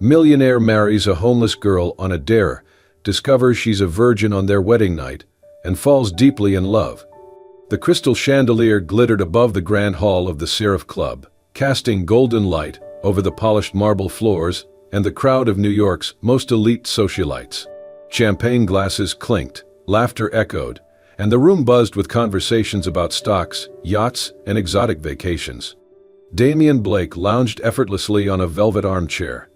Millionaire marries a homeless girl on a dare, discovers she's a virgin on their wedding night, and falls deeply in love. The crystal chandelier glittered above the grand hall of the Seraph Club, casting golden light over the polished marble floors and the crowd of New York's most elite socialites. Champagne glasses clinked, laughter echoed, and the room buzzed with conversations about stocks, yachts, and exotic vacations. Damian Blake lounged effortlessly on a velvet armchair,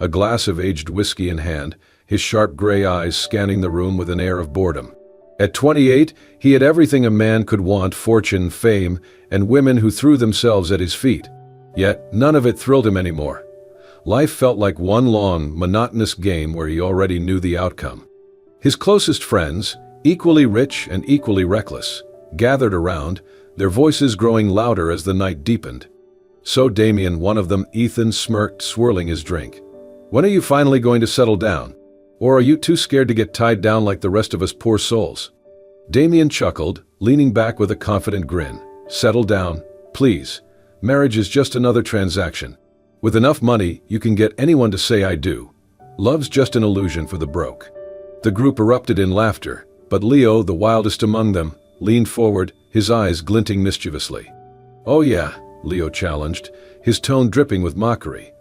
a glass of aged whiskey in hand, his sharp gray eyes scanning the room with an air of boredom. At 28, he had everything a man could want: fortune, fame, and women who threw themselves at his feet. Yet none of it thrilled him anymore. Life felt like one long, monotonous game where he already knew the outcome. His closest friends, equally rich and equally reckless, gathered around, their voices growing louder as the night deepened. So Damian, one of them, Ethan, smirked, swirling his drink. "When are you finally going to settle down? Or are you too scared to get tied down like the rest of us poor souls?" Damian chuckled, leaning back with a confident grin. "Settle down, please. Marriage is just another transaction. With enough money, you can get anyone to say I do. Love's just an illusion for the broke." The group erupted in laughter, but Leo, the wildest among them, leaned forward, his eyes glinting mischievously. "Oh yeah," Leo challenged, his tone dripping with mockery.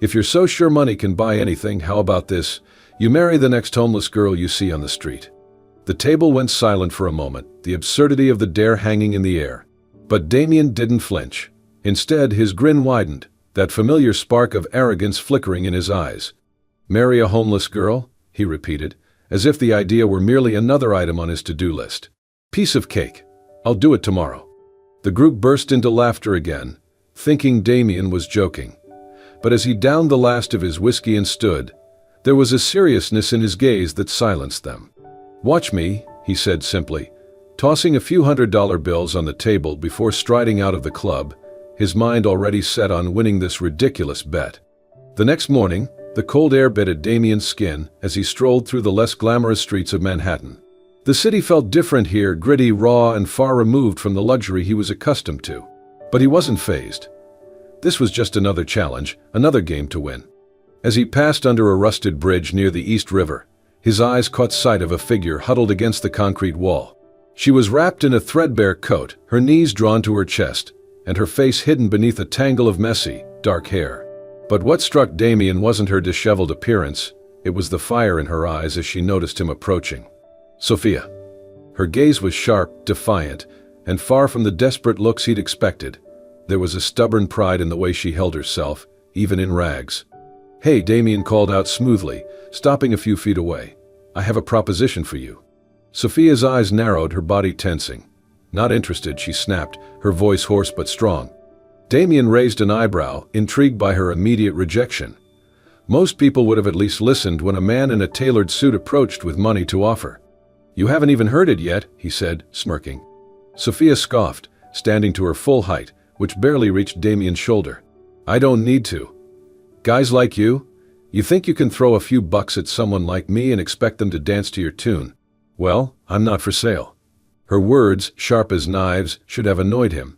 "If you're so sure money can buy anything, how about this? You marry the next homeless girl you see on the street." The table went silent for a moment, the absurdity of the dare hanging in the air. But Damian didn't flinch. Instead, his grin widened, that familiar spark of arrogance flickering in his eyes. "Marry a homeless girl?" he repeated, as if the idea were merely another item on his to-do list. "Piece of cake. I'll do it tomorrow." The group burst into laughter again, thinking Damian was joking. But as he downed the last of his whiskey and stood, there was a seriousness in his gaze that silenced them. "Watch me," he said simply, tossing a few $100 bills on the table before striding out of the club, his mind already set on winning this ridiculous bet. The next morning, the cold air bit at Damian's skin as he strolled through the less glamorous streets of Manhattan. The city felt different here, gritty, raw, and far removed from the luxury he was accustomed to. But he wasn't fazed. This was just another challenge, another game to win. As he passed under a rusted bridge near the East River, his eyes caught sight of a figure huddled against the concrete wall. She was wrapped in a threadbare coat, her knees drawn to her chest, and her face hidden beneath a tangle of messy, dark hair. But what struck Damian wasn't her disheveled appearance, it was the fire in her eyes as she noticed him approaching. "Sophia." Her gaze was sharp, defiant, and far from the desperate looks he'd expected. There was a stubborn pride in the way she held herself, even in rags. "Hey," Damian called out smoothly, stopping a few feet away. "I have a proposition for you." Sophia's eyes narrowed, her body tensing. "Not interested," she snapped, her voice hoarse but strong. Damian raised an eyebrow, intrigued by her immediate rejection. Most people would have at least listened when a man in a tailored suit approached with money to offer. "You haven't even heard it yet," he said, smirking. Sophia scoffed, standing to her full height, which barely reached Damian's shoulder. "I don't need to. Guys like you? You think you can throw a few bucks at someone like me and expect them to dance to your tune? Well, I'm not for sale." Her words, sharp as knives, should have annoyed him.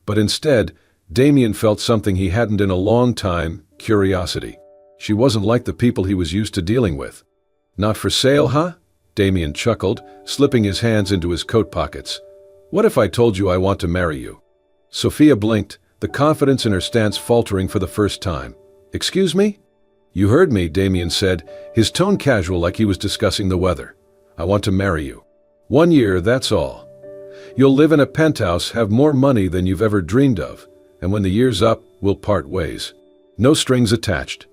But instead, Damian felt something he hadn't in a long time: curiosity. She wasn't like the people he was used to dealing with. "Not for sale, huh?" Damian chuckled, slipping his hands into his coat pockets. "What if I told you I want to marry you?" Sophia blinked, the confidence in her stance faltering for the first time. "Excuse me?" "You heard me," Damian said, his tone casual like he was discussing the weather. "I want to marry you. 1 year, that's all. You'll live in a penthouse, have more money than you've ever dreamed of, and when the year's up, we'll part ways. No strings attached."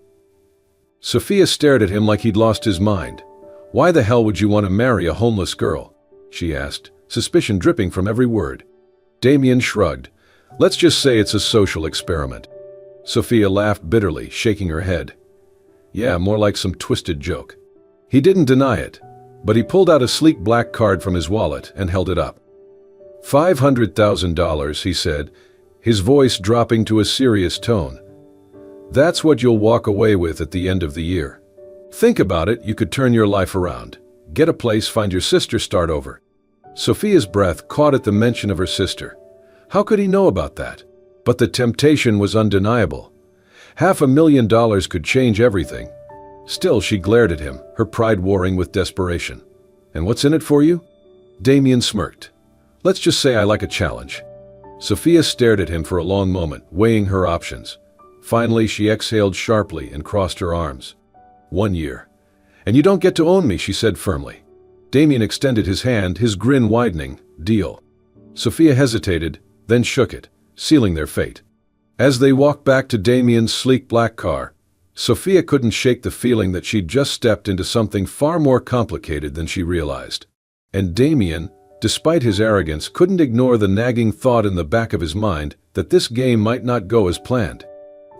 Sophia stared at him like he'd lost his mind. "Why the hell would you want to marry a homeless girl?" she asked, suspicion dripping from every word. Damian shrugged. "Let's just say it's a social experiment." Sophia laughed bitterly, shaking her head. "Yeah, more like some twisted joke." He didn't deny it, but he pulled out a sleek black card from his wallet and held it up. $500,000, he said, his voice dropping to a serious tone. "That's what you'll walk away with at the end of the year. Think about it, you could turn your life around. Get a place, find your sister, start over." Sophia's breath caught at the mention of her sister. How could he know about that? But the temptation was undeniable. $500,000 could change everything. Still, she glared at him, her pride warring with desperation. "And what's in it for you?" Damien smirked. "Let's just say I like a challenge." Sophia stared at him for a long moment, weighing her options. Finally, she exhaled sharply and crossed her arms. 1 year. "And you don't get to own me," she said firmly. Damien extended his hand, his grin widening. "Deal." Sophia hesitated, then shook it, sealing their fate. As they walked back to Damien's sleek black car, Sophia couldn't shake the feeling that she'd just stepped into something far more complicated than she realized. And Damien, despite his arrogance, couldn't ignore the nagging thought in the back of his mind that this game might not go as planned.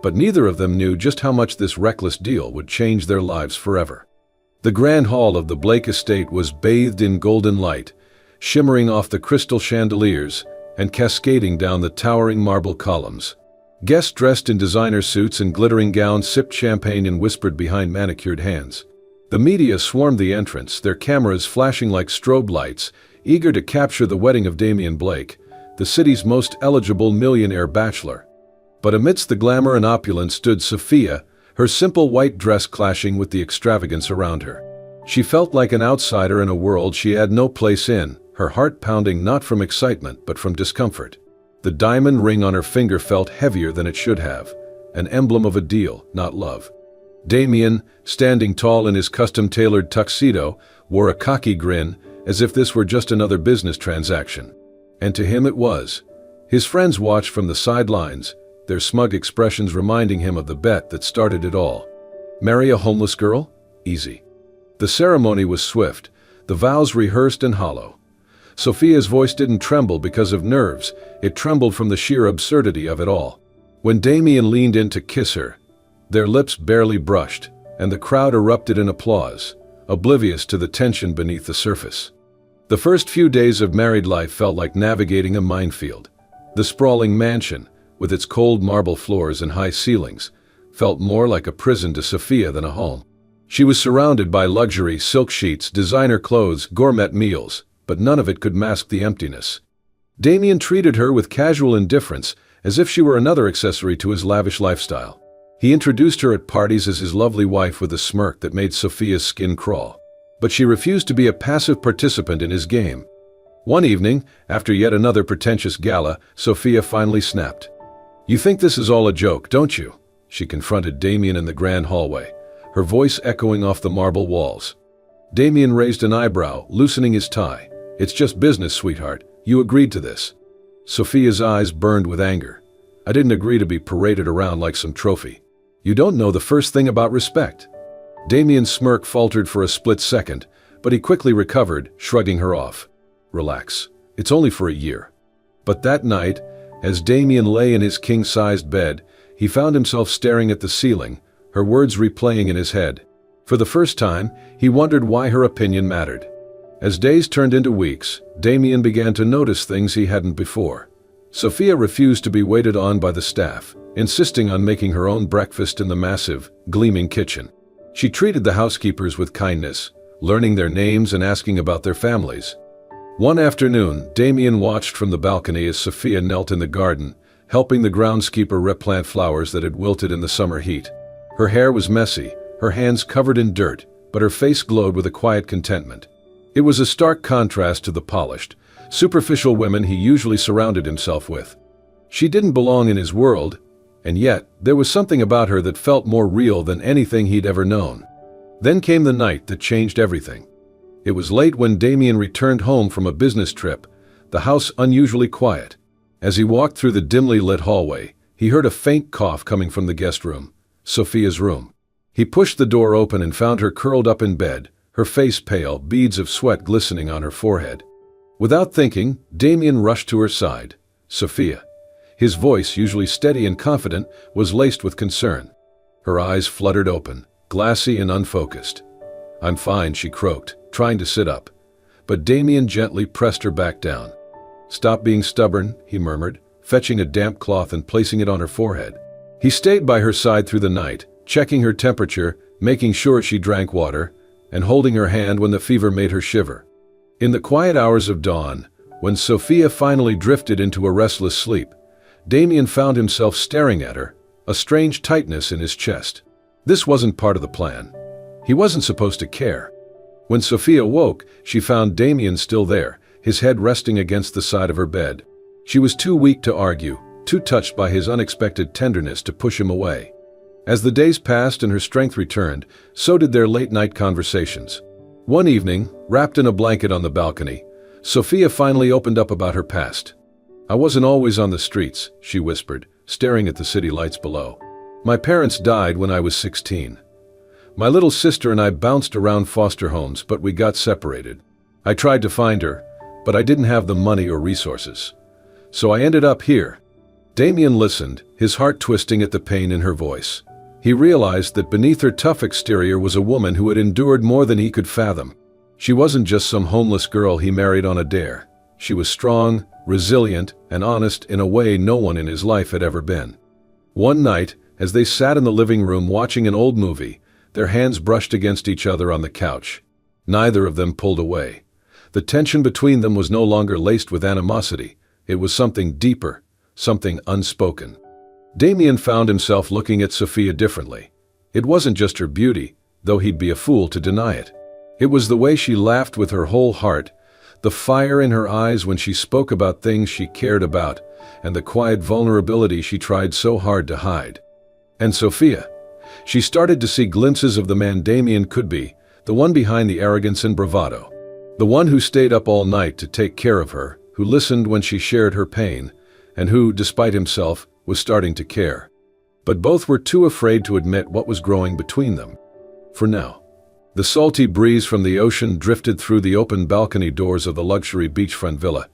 But neither of them knew just how much this reckless deal would change their lives forever. The grand hall of the Blake estate was bathed in golden light, shimmering off the crystal chandeliers and cascading down the towering marble columns. Guests dressed in designer suits and glittering gowns sipped champagne and whispered behind manicured hands. The media swarmed the entrance, their cameras flashing like strobe lights, eager to capture the wedding of Damien Blake, the city's most eligible millionaire bachelor. But amidst the glamour and opulence stood Sophia, her simple white dress clashing with the extravagance around her. She felt like an outsider in a world she had no place in, her heart pounding not from excitement but from discomfort. The diamond ring on her finger felt heavier than it should have, an emblem of a deal, not love. Damien, standing tall in his custom-tailored tuxedo, wore a cocky grin, as if this were just another business transaction. And to him it was. His friends watched from the sidelines, their smug expressions reminding him of the bet that started it all. Marry a homeless girl? Easy. The ceremony was swift, the vows rehearsed and hollow. Sophia's voice didn't tremble because of nerves, it trembled from the sheer absurdity of it all. When Damien leaned in to kiss her, their lips barely brushed, and the crowd erupted in applause, oblivious to the tension beneath the surface. The first few days of married life felt like navigating a minefield. The sprawling mansion, with its cold marble floors and high ceilings, felt more like a prison to Sophia than a home. She was surrounded by luxury, silk sheets, designer clothes, gourmet meals, but none of it could mask the emptiness. Damien treated her with casual indifference, as if she were another accessory to his lavish lifestyle. He introduced her at parties as his lovely wife with a smirk that made Sophia's skin crawl. But she refused to be a passive participant in his game. One evening, after yet another pretentious gala, Sophia finally snapped. "You think this is all a joke, don't you?" She confronted Damien in the grand hallway, her voice echoing off the marble walls. Damien raised an eyebrow, loosening his tie. "It's just business, sweetheart. You agreed to this." Sophia's eyes burned with anger. "I didn't agree to be paraded around like some trophy. You don't know the first thing about respect." Damien's smirk faltered for a split second, but he quickly recovered, shrugging her off. "Relax. It's only for a year." But that night, as Damien lay in his king-sized bed, he found himself staring at the ceiling, her words replaying in his head. For the first time, he wondered why her opinion mattered. As days turned into weeks, Damien began to notice things he hadn't before. Sophia refused to be waited on by the staff, insisting on making her own breakfast in the massive, gleaming kitchen. She treated the housekeepers with kindness, learning their names and asking about their families. One afternoon, Damien watched from the balcony as Sophia knelt in the garden, helping the groundskeeper replant flowers that had wilted in the summer heat. Her hair was messy, her hands covered in dirt, but her face glowed with a quiet contentment. It was a stark contrast to the polished, superficial women he usually surrounded himself with. She didn't belong in his world, and yet there was something about her that felt more real than anything he'd ever known. Then came the night that changed everything. It was late when Damien returned home from a business trip, the house unusually quiet. As he walked through the dimly lit hallway, he heard a faint cough coming from the guest room, Sophia's room. He pushed the door open and found her curled up in bed, her face pale, beads of sweat glistening on her forehead. Without thinking, Damien rushed to her side. "Sophia." His voice, usually steady and confident, was laced with concern. Her eyes fluttered open, glassy and unfocused. "I'm fine," she croaked, trying to sit up. But Damien gently pressed her back down. "Stop being stubborn," he murmured, fetching a damp cloth and placing it on her forehead. He stayed by her side through the night, checking her temperature, making sure she drank water, and holding her hand when the fever made her shiver. In the quiet hours of dawn, when Sophia finally drifted into a restless sleep, Damien found himself staring at her, a strange tightness in his chest. This wasn't part of the plan. He wasn't supposed to care. When Sophia woke, she found Damien still there, his head resting against the side of her bed. She was too weak to argue, too touched by his unexpected tenderness to push him away. As the days passed and her strength returned, so did their late-night conversations. One evening, wrapped in a blanket on the balcony, Sophia finally opened up about her past. "I wasn't always on the streets," she whispered, staring at the city lights below. "My parents died when I was 16. My little sister and I bounced around foster homes, but we got separated. I tried to find her, but I didn't have the money or resources. So I ended up here." Damien listened, his heart twisting at the pain in her voice. He realized that beneath her tough exterior was a woman who had endured more than he could fathom. She wasn't just some homeless girl he married on a dare. She was strong, resilient, and honest in a way no one in his life had ever been. One night, as they sat in the living room watching an old movie, their hands brushed against each other on the couch. Neither of them pulled away. The tension between them was no longer laced with animosity. It was something deeper, something unspoken. Damien found himself looking at Sophia differently. It wasn't just her beauty, though he'd be a fool to deny it. It was the way she laughed with her whole heart, the fire in her eyes when she spoke about things she cared about, and the quiet vulnerability she tried so hard to hide. And Sophia, she started to see glimpses of the man Damien could be, the one behind the arrogance and bravado. The one who stayed up all night to take care of her, who listened when she shared her pain, and who, despite himself, was starting to care. But both were too afraid to admit what was growing between them. For now. The salty breeze from the ocean drifted through the open balcony doors of the luxury beachfront villa,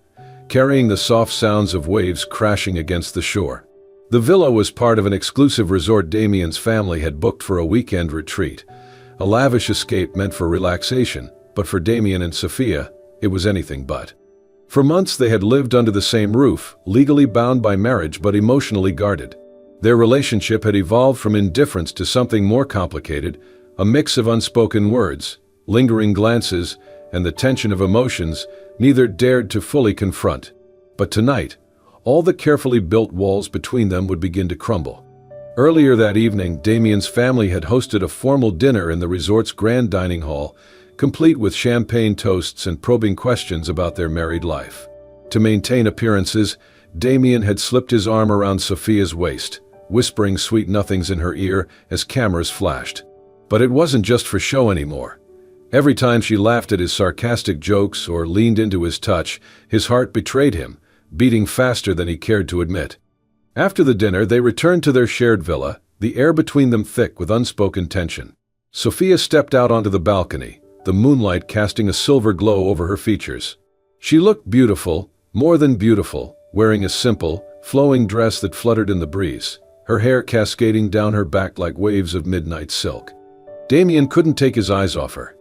carrying the soft sounds of waves crashing against the shore. The villa was part of an exclusive resort Damien's family had booked for a weekend retreat, a lavish escape meant for relaxation, but for Damien and Sophia, it was anything but. For months they had lived under the same roof, legally bound by marriage but emotionally guarded. Their relationship had evolved from indifference to something more complicated, a mix of unspoken words, lingering glances, and the tension of emotions neither dared to fully confront. But tonight, all the carefully built walls between them would begin to crumble. Earlier that evening, Damien's family had hosted a formal dinner in the resort's grand dining hall, complete with champagne toasts and probing questions about their married life. To maintain appearances, Damien had slipped his arm around Sophia's waist, whispering sweet nothings in her ear as cameras flashed. But it wasn't just for show anymore. Every time she laughed at his sarcastic jokes or leaned into his touch, his heart betrayed him, beating faster than he cared to admit. After the dinner, they returned to their shared villa, the air between them thick with unspoken tension. Sophia stepped out onto the balcony, the moonlight casting a silver glow over her features. She looked beautiful, more than beautiful, wearing a simple, flowing dress that fluttered in the breeze, her hair cascading down her back like waves of midnight silk. Damien couldn't take his eyes off her.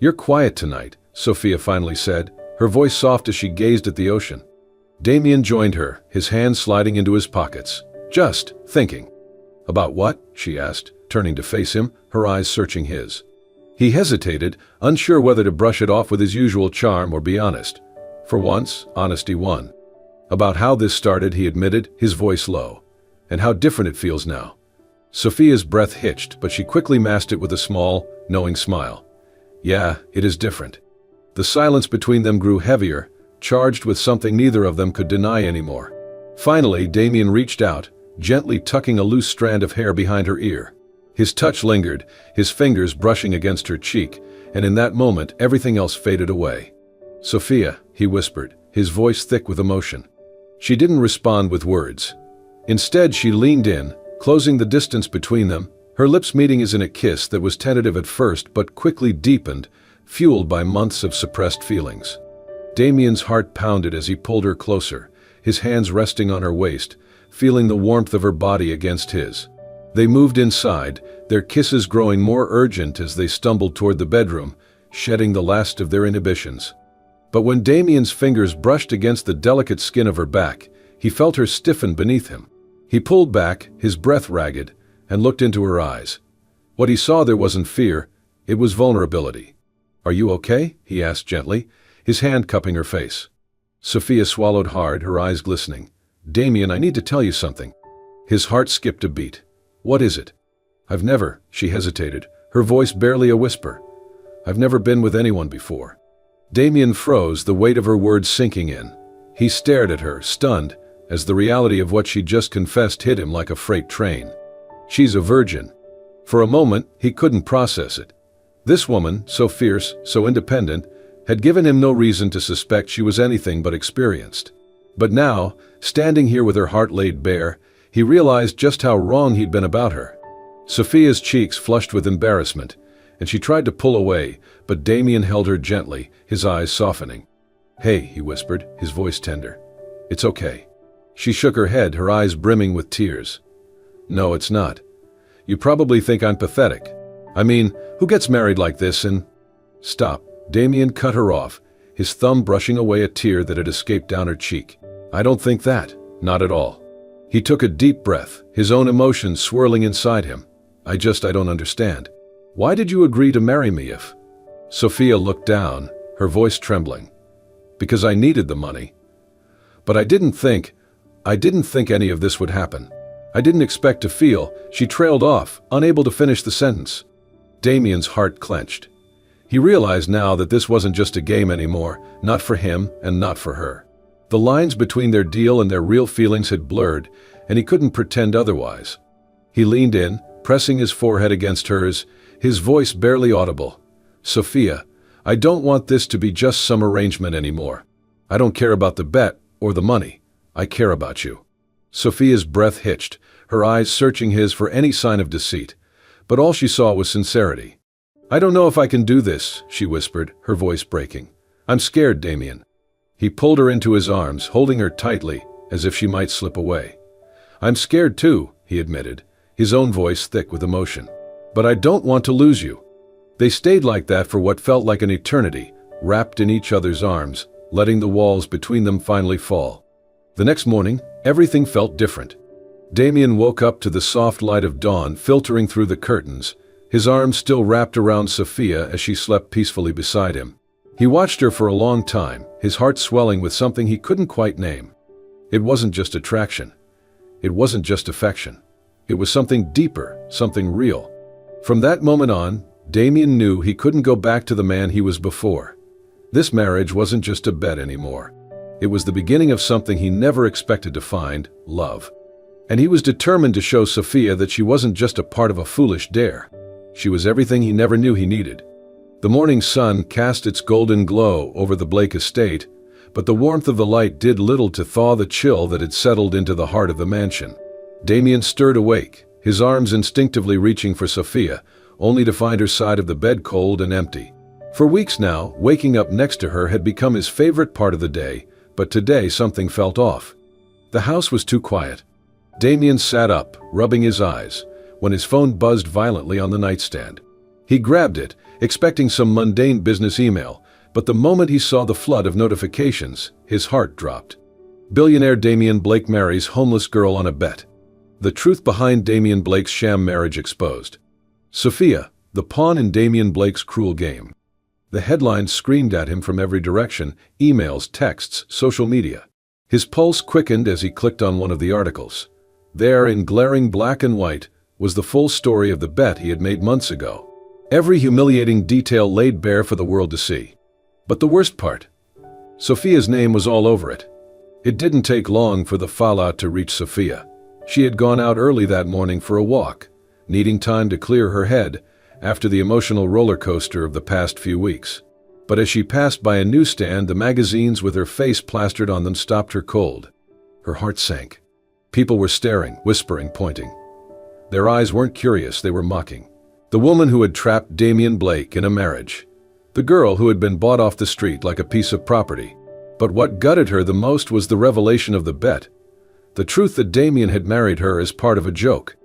"You're quiet tonight," Sophia finally said, her voice soft as she gazed at the ocean. Damien joined her, his hands sliding into his pockets. "Just thinking." "About what?" she asked, turning to face him, her eyes searching his. He hesitated, unsure whether to brush it off with his usual charm or be honest. For once, honesty won. "About how this started," he admitted, his voice low. "And how different it feels now." Sophia's breath hitched, but she quickly masked it with a small, knowing smile. "Yeah, it is different." The silence between them grew heavier, charged with something neither of them could deny anymore. Finally, Damien reached out, gently tucking a loose strand of hair behind her ear. His touch lingered, his fingers brushing against her cheek, and in that moment everything else faded away. "Sophia," he whispered, his voice thick with emotion. She didn't respond with words. Instead, she leaned in, closing the distance between them, her lips meeting as in a kiss that was tentative at first but quickly deepened, fueled by months of suppressed feelings. Damien's heart pounded as he pulled her closer, his hands resting on her waist, feeling the warmth of her body against his. They moved inside, their kisses growing more urgent as they stumbled toward the bedroom, shedding the last of their inhibitions. But when Damien's fingers brushed against the delicate skin of her back, he felt her stiffen beneath him. He pulled back, his breath ragged, and looked into her eyes. What he saw there wasn't fear, it was vulnerability. "Are you okay?" he asked gently, his hand cupping her face. Sophia swallowed hard, her eyes glistening. "Damien, I need to tell you something." His heart skipped a beat. What is it? I've never, she hesitated, her voice barely a whisper. I've never been with anyone before. Damien froze, the weight of her words sinking in. He stared at her, stunned, as the reality of what she'd just confessed hit him like a freight train. She's a virgin. For a moment, he couldn't process it. This woman, so fierce, so independent, had given him no reason to suspect she was anything but experienced. But now, standing here with her heart laid bare, he realized just how wrong he'd been about her. Sophia's cheeks flushed with embarrassment, and she tried to pull away, but Damien held her gently, his eyes softening. "Hey," he whispered, his voice tender. "It's okay." She shook her head, her eyes brimming with tears. "No, it's not. You probably think I'm pathetic. I mean, who gets married like this and—" "Stop." Damien cut her off, his thumb brushing away a tear that had escaped down her cheek. "I don't think that. Not at all." He took a deep breath, his own emotions swirling inside him. I don't understand. Why did you agree to marry me if—" Sophia looked down, her voice trembling. "Because I needed the money. But I didn't think any of this would happen. I didn't expect to feel—" She trailed off, unable to finish the sentence. Damien's heart clenched. He realized now that this wasn't just a game anymore, not for him and not for her. The lines between their deal and their real feelings had blurred, and he couldn't pretend otherwise. He leaned in, pressing his forehead against hers, his voice barely audible. "Sophia, I don't want this to be just some arrangement anymore. I don't care about the bet or the money. I care about you." Sophia's breath hitched, her eyes searching his for any sign of deceit, but all she saw was sincerity. "I don't know if I can do this," she whispered, her voice breaking. "I'm scared, Damien." He pulled her into his arms, holding her tightly, as if she might slip away. "I'm scared too," he admitted, his own voice thick with emotion. "But I don't want to lose you." They stayed like that for what felt like an eternity, wrapped in each other's arms, letting the walls between them finally fall. The next morning, everything felt different. Damien woke up to the soft light of dawn filtering through the curtains, his arms still wrapped around Sophia as she slept peacefully beside him. He watched her for a long time, his heart swelling with something he couldn't quite name. It wasn't just attraction. It wasn't just affection. It was something deeper, something real. From that moment on, Damien knew he couldn't go back to the man he was before. This marriage wasn't just a bet anymore. It was the beginning of something he never expected to find, love. And he was determined to show Sophia that she wasn't just a part of a foolish dare. She was everything he never knew he needed. The morning sun cast its golden glow over the Blake estate, but the warmth of the light did little to thaw the chill that had settled into the heart of the mansion. Damien stirred awake, his arms instinctively reaching for Sophia, only to find her side of the bed cold and empty. For weeks now, waking up next to her had become his favorite part of the day, but today something felt off. The house was too quiet. Damien sat up, rubbing his eyes, when his phone buzzed violently on the nightstand. He grabbed it, expecting some mundane business email, but the moment he saw the flood of notifications, his heart dropped. Billionaire Damien Blake marries homeless girl on a bet. The truth behind Damien Blake's sham marriage exposed. Sophia, the pawn in Damien Blake's cruel game. The headlines screamed at him from every direction, emails, texts, social media. His pulse quickened as he clicked on one of the articles. There, in glaring black and white, was the full story of the bet he had made months ago. Every humiliating detail laid bare for the world to see. But the worst part? Sophia's name was all over it. It didn't take long for the fallout to reach Sophia. She had gone out early that morning for a walk, needing time to clear her head after the emotional roller coaster of the past few weeks. But as she passed by a newsstand, the magazines with her face plastered on them stopped her cold. Her heart sank. People were staring, whispering, pointing. Their eyes weren't curious, they were mocking. The woman who had trapped Damien Blake in a marriage. The girl who had been bought off the street like a piece of property. But what gutted her the most was the revelation of the bet. The truth that Damien had married her as part of a joke.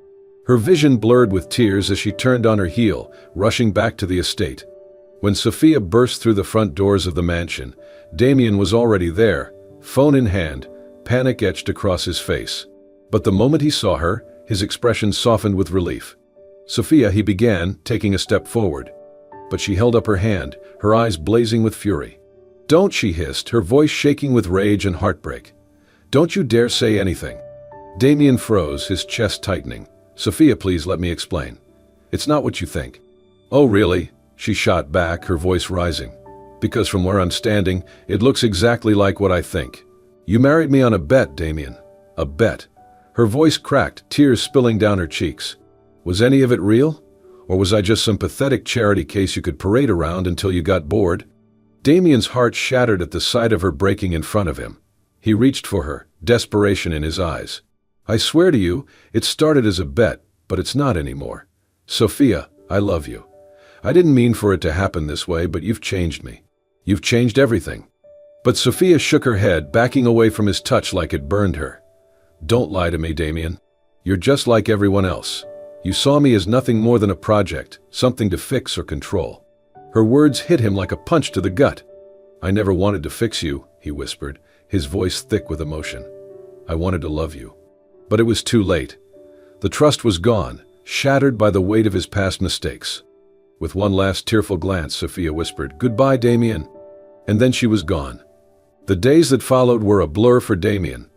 Her vision blurred with tears as she turned on her heel, rushing back to the estate. When Sophia burst through the front doors of the mansion, Damien was already there, phone in hand, panic etched across his face. But the moment he saw her, his expression softened with relief. "Sophia," he began, taking a step forward. But she held up her hand, her eyes blazing with fury. "Don't," she hissed, her voice shaking with rage and heartbreak. "Don't you dare say anything." Damien froze, his chest tightening. Sophia, please let me explain. It's not what you think. Oh, really? She shot back, her voice rising. Because from where I'm standing, it looks exactly like what I think. You married me on a bet, Damien. A bet. Her voice cracked, tears spilling down her cheeks. Was any of it real? Or was I just some pathetic charity case you could parade around until you got bored? Damien's heart shattered at the sight of her breaking in front of him. He reached for her, desperation in his eyes. I swear to you, it started as a bet, but it's not anymore. Sophia, I love you. I didn't mean for it to happen this way, but you've changed me. You've changed everything. But Sophia shook her head, backing away from his touch like it burned her. Don't lie to me, Damien. You're just like everyone else. You saw me as nothing more than a project, something to fix or control. Her words hit him like a punch to the gut. I never wanted to fix you, he whispered, his voice thick with emotion. I wanted to love you. But it was too late. The trust was gone, shattered by the weight of his past mistakes. With one last tearful glance, Sophia whispered, "Goodbye, Damien." And then she was gone. The days that followed were a blur for Damien.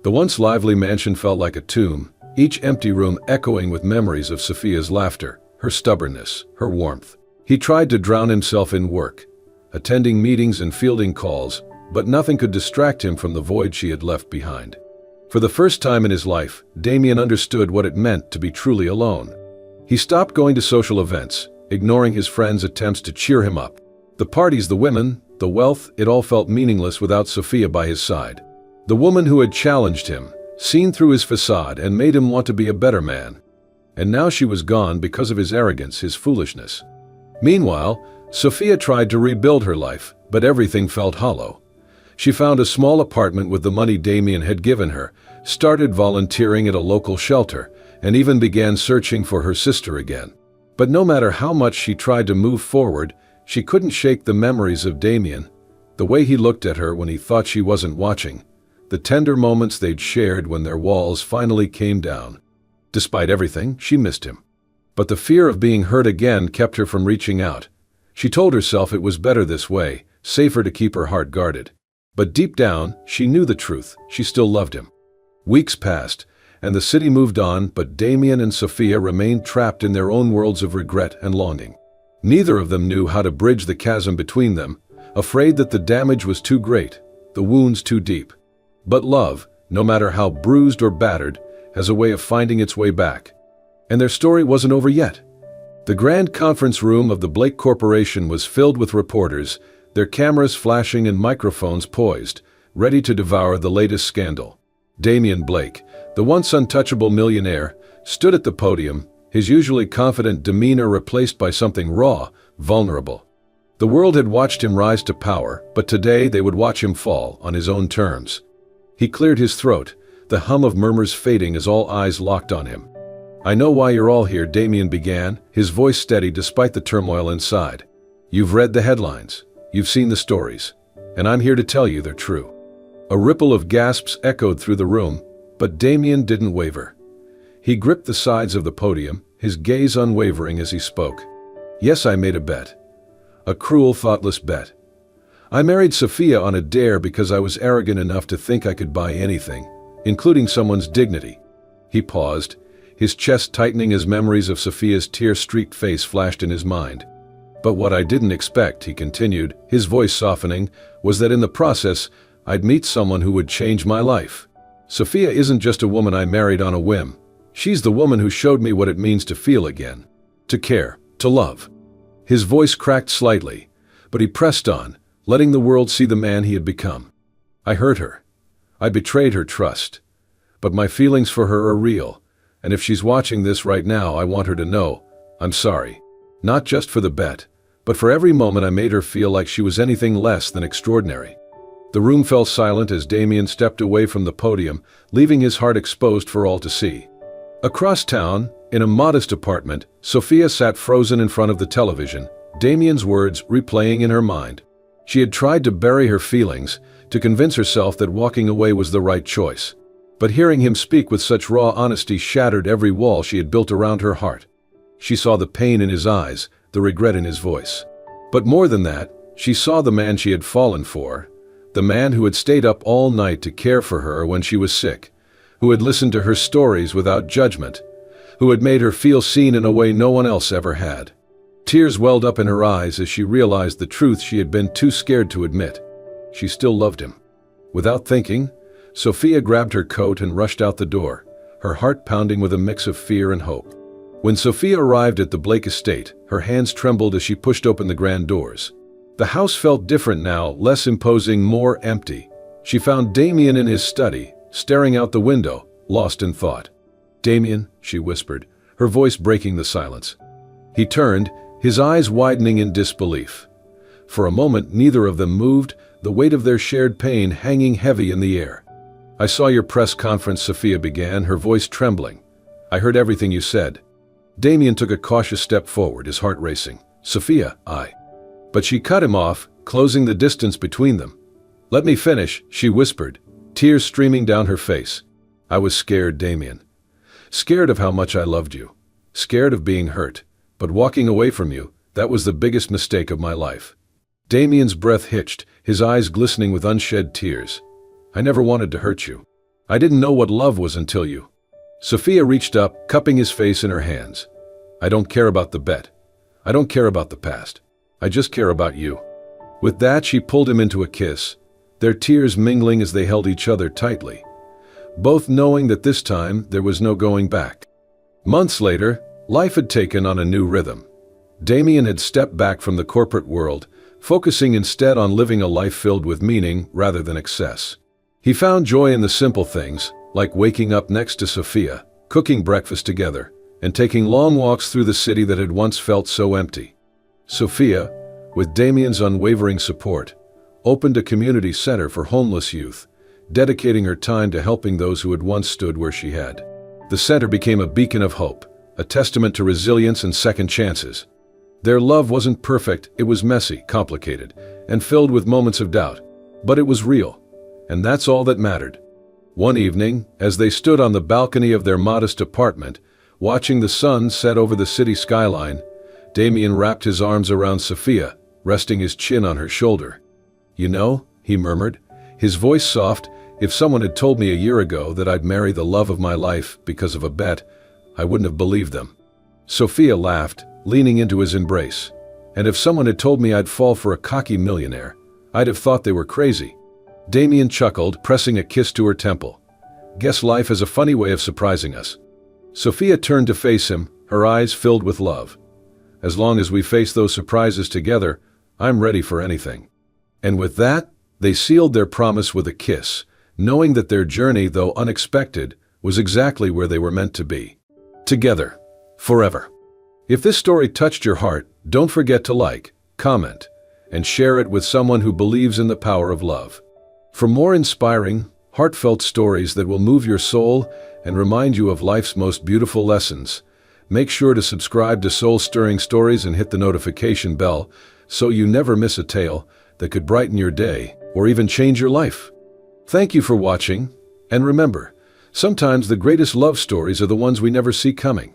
The once lively mansion felt like a tomb, each empty room echoing with memories of Sophia's laughter, her stubbornness, her warmth. He tried to drown himself in work, attending meetings and fielding calls, but nothing could distract him from the void she had left behind. For the first time in his life, Damien understood what it meant to be truly alone. He stopped going to social events, ignoring his friends' attempts to cheer him up. The parties, the women, the wealth, it all felt meaningless without Sophia by his side. The woman who had challenged him, seen through his facade and made him want to be a better man. And now she was gone because of his arrogance, his foolishness. Meanwhile, Sophia tried to rebuild her life, but everything felt hollow. She found a small apartment with the money Damien had given her, started volunteering at a local shelter, and even began searching for her sister again. But no matter how much she tried to move forward, she couldn't shake the memories of Damien, the way he looked at her when he thought she wasn't watching, the tender moments they'd shared when their walls finally came down. Despite everything, she missed him. But the fear of being hurt again kept her from reaching out. She told herself it was better this way, safer to keep her heart guarded. But deep down, she knew the truth. She still loved him. Weeks passed, and the city moved on, but Damien and Sophia remained trapped in their own worlds of regret and longing. Neither of them knew how to bridge the chasm between them, afraid that the damage was too great, the wounds too deep. But love, no matter how bruised or battered, has a way of finding its way back. And their story wasn't over yet. The grand conference room of the Blake Corporation was filled with reporters, their cameras flashing and microphones poised, ready to devour the latest scandal. Damien Blake, the once untouchable millionaire, stood at the podium, his usually confident demeanor replaced by something raw, vulnerable. The world had watched him rise to power, but today they would watch him fall on his own terms. He cleared his throat, the hum of murmurs fading as all eyes locked on him. I know why you're all here, Damien began, his voice steady despite the turmoil inside. You've read the headlines, you've seen the stories, and I'm here to tell you they're true. A ripple of gasps echoed through the room, but Damien didn't waver. He gripped the sides of the podium, his gaze unwavering as he spoke. Yes, I made a bet. A cruel, thoughtless bet. I married Sophia on a dare because I was arrogant enough to think I could buy anything, including someone's dignity. He paused, his chest tightening as memories of Sophia's tear-streaked face flashed in his mind. But what I didn't expect, he continued, his voice softening, was that in the process, I'd meet someone who would change my life. Sophia isn't just a woman I married on a whim. She's the woman who showed me what it means to feel again, to care, to love. His voice cracked slightly, but he pressed on, letting the world see the man he had become. I hurt her. I betrayed her trust. But my feelings for her are real, and if she's watching this right now, I want her to know, I'm sorry. Not just for the bet, but for every moment I made her feel like she was anything less than extraordinary. The room fell silent as Damien stepped away from the podium, leaving his heart exposed for all to see. Across town, in a modest apartment, Sophia sat frozen in front of the television, Damien's words replaying in her mind. She had tried to bury her feelings, to convince herself that walking away was the right choice. But hearing him speak with such raw honesty shattered every wall she had built around her heart. She saw the pain in his eyes, the regret in his voice. But more than that, she saw the man she had fallen for, the man who had stayed up all night to care for her when she was sick, who had listened to her stories without judgment, who had made her feel seen in a way no one else ever had. Tears welled up in her eyes as she realized the truth she had been too scared to admit. She still loved him. Without thinking, Sophia grabbed her coat and rushed out the door, her heart pounding with a mix of fear and hope. When Sophia arrived at the Blake estate, her hands trembled as she pushed open the grand doors. The house felt different now, less imposing, more empty. She found Damien in his study, staring out the window, lost in thought. "Damien," she whispered, her voice breaking the silence. He turned, his eyes widening in disbelief. For a moment neither of them moved, the weight of their shared pain hanging heavy in the air. "I saw your press conference," Sophia began, her voice trembling. "I heard everything you said." Damien took a cautious step forward, his heart racing. "Sophia, But she cut him off, closing the distance between them. "Let me finish," she whispered, tears streaming down her face. "I was scared, Damien. Scared of how much I loved you. Scared of being hurt. But walking away from you, that was the biggest mistake of my life." Damien's breath hitched, his eyes glistening with unshed tears. "I never wanted to hurt you. I didn't know what love was until you." Sophia reached up, cupping his face in her hands. "I don't care about the bet. I don't care about the past. I just care about you." With that, she pulled him into a kiss, their tears mingling as they held each other tightly, both knowing that this time there was no going back. Months later, life had taken on a new rhythm. Damien had stepped back from the corporate world, focusing instead on living a life filled with meaning rather than excess. He found joy in the simple things, like waking up next to Sophia, cooking breakfast together, and taking long walks through the city that had once felt so empty. Sophia, with Damien's unwavering support, opened a community center for homeless youth, dedicating her time to helping those who had once stood where she had. The center became a beacon of hope, a testament to resilience and second chances. Their love wasn't perfect, it was messy, complicated, and filled with moments of doubt. But it was real, and that's all that mattered. One evening, as they stood on the balcony of their modest apartment, watching the sun set over the city skyline, Damien wrapped his arms around Sophia, resting his chin on her shoulder. "You know," he murmured, his voice soft, "if someone had told me a year ago that I'd marry the love of my life because of a bet, I wouldn't have believed them." Sophia laughed, leaning into his embrace. "And if someone had told me I'd fall for a cocky millionaire, I'd have thought they were crazy." Damien chuckled, pressing a kiss to her temple. "Guess life has a funny way of surprising us." Sophia turned to face him, her eyes filled with love. "As long as we face those surprises together, I'm ready for anything." And with that, they sealed their promise with a kiss, knowing that their journey, though unexpected, was exactly where they were meant to be. Together. Forever. If this story touched your heart, don't forget to like, comment, and share it with someone who believes in the power of love. For more inspiring, heartfelt stories that will move your soul and remind you of life's most beautiful lessons, make sure to subscribe to Soul-Stirring Stories and hit the notification bell so you never miss a tale that could brighten your day or even change your life. Thank you for watching, and remember, sometimes the greatest love stories are the ones we never see coming.